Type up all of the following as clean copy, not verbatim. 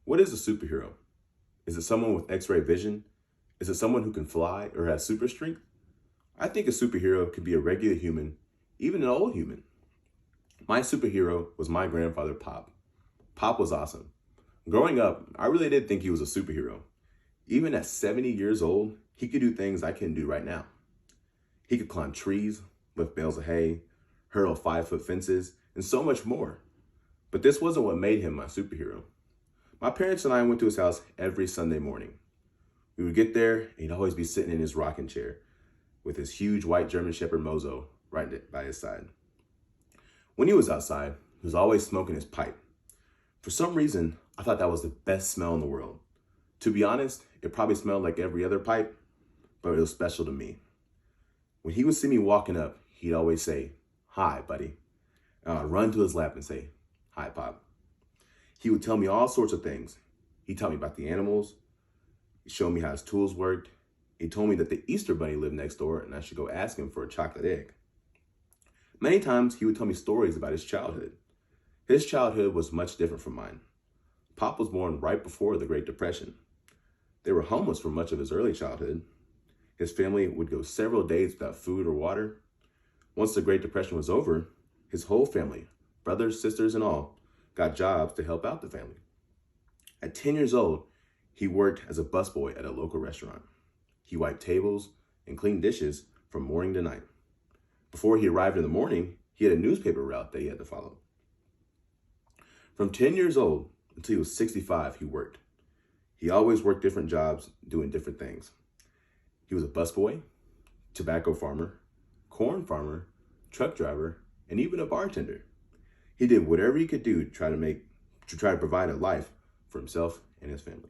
What is a superhero? Is it someone with X-ray vision? Is it someone who can fly or has super strength? I think a superhero could be a regular human, even an old human. My superhero was my grandfather, Pop. Pop was awesome. Growing up, I really did think he was a superhero. Even at 70 years old, he could do things I couldn't do right now. He could climb trees, lift bales of hay, hurdle 5-foot fences, and so much more. But this wasn't what made him my superhero. My parents and I went to his house every Sunday morning. We would get there, and he'd always be sitting in his rocking chair with his huge white German Shepherd Mozo right by his side. When he was outside, he was always smoking his pipe. For some reason, I thought that was the best smell in the world. To be honest, it probably smelled like every other pipe, but it was special to me. When he would see me walking up, he'd always say, "Hi, buddy." And I'd run to his lap and say, "Hi, Pop." He would tell me all sorts of things. He taught me about the animals. He showed me how his tools worked. He told me that the Easter Bunny lived next door and I should go ask him for a chocolate egg. Many times he would tell me stories about his childhood. His childhood was much different from mine. Pop was born right before the Great Depression. They were homeless for much of his early childhood. His family would go several days without food or water. Once the Great Depression was over, his whole family, brothers, sisters, and all, got jobs to help out the family. At 10 years old, he worked as a busboy at a local restaurant. He wiped tables and cleaned dishes from morning to night. Before he arrived in the morning, he had a newspaper route that he had to follow. From 10 years old until he was 65, he worked. He always worked different jobs, doing different things. He was a busboy, tobacco farmer, corn farmer, truck driver, and even a bartender. He did whatever he could do to try to provide a life for himself and his family.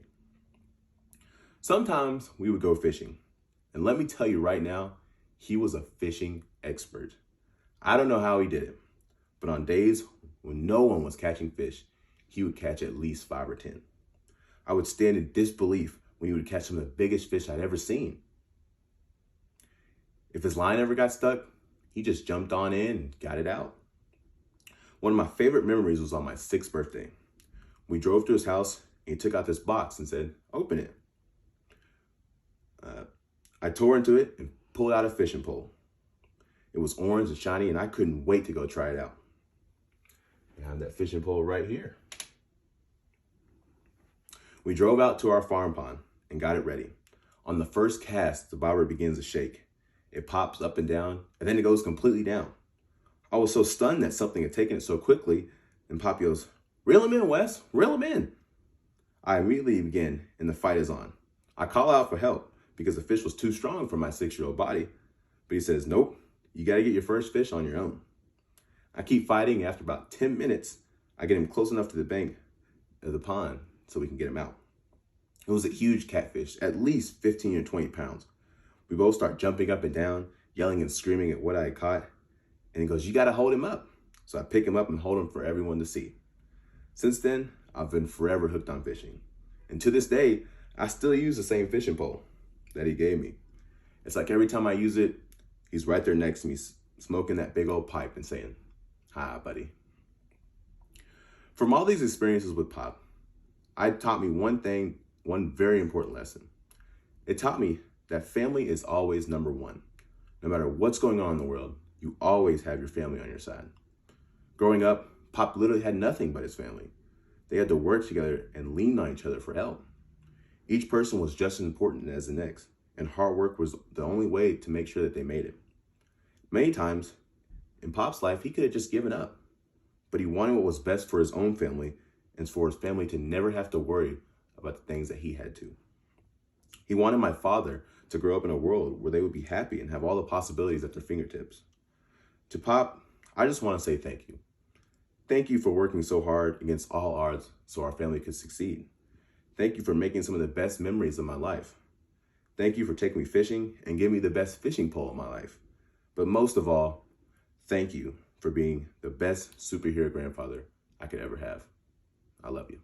Sometimes we would go fishing, and let me tell you right now, he was a fishing expert. I don't know how he did it, but on days when no one was catching fish, he would catch at least 5 or 10. I would stand in disbelief when he would catch some of the biggest fish I'd ever seen. If his line ever got stuck, he just jumped on in and got it out. One of my favorite memories was on my 6th birthday. We drove to his house and he took out this box and said, "Open it." I tore into it and pulled out a fishing pole. It was orange and shiny and I couldn't wait to go try it out. I have that fishing pole right here. We drove out to our farm pond and got it ready. On the first cast, the bobber begins to shake. It pops up and down, and then it goes completely down. I was so stunned that something had taken it so quickly, and Pop yells, "Reel him in, Wes, reel him in." I immediately begin, and the fight is on. I call out for help because the fish was too strong for my 6-year-old body, but he says, "Nope, you gotta get your first fish on your own." I keep fighting, and after about 10 minutes, I get him close enough to the bank of the pond so we can get him out. It was a huge catfish, at least 15 or 20 pounds. We both start jumping up and down, yelling and screaming at what I had caught. And he goes, "You gotta hold him up." So I pick him up and hold him for everyone to see. Since then, I've been forever hooked on fishing. And to this day, I still use the same fishing pole that he gave me. It's like every time I use it, he's right there next to me, smoking that big old pipe and saying, "Hi, buddy." From all these experiences with Pop, it taught me one very important lesson. It taught me that family is always number one. No matter what's going on in the world, you always have your family on your side. Growing up, Pop literally had nothing but his family. They had to work together and lean on each other for help. Each person was just as important as the next, and hard work was the only way to make sure that they made it. Many times, in Pop's life, he could have just given up, but he wanted what was best for his own family and for his family to never have to worry about the things that he had to. He wanted my father to grow up in a world where they would be happy and have all the possibilities at their fingertips. To Pop, I just want to say thank you. Thank you for working so hard against all odds so our family could succeed. Thank you for making some of the best memories of my life. Thank you for taking me fishing and giving me the best fishing pole in my life. But most of all, thank you for being the best superhero grandfather I could ever have. I love you.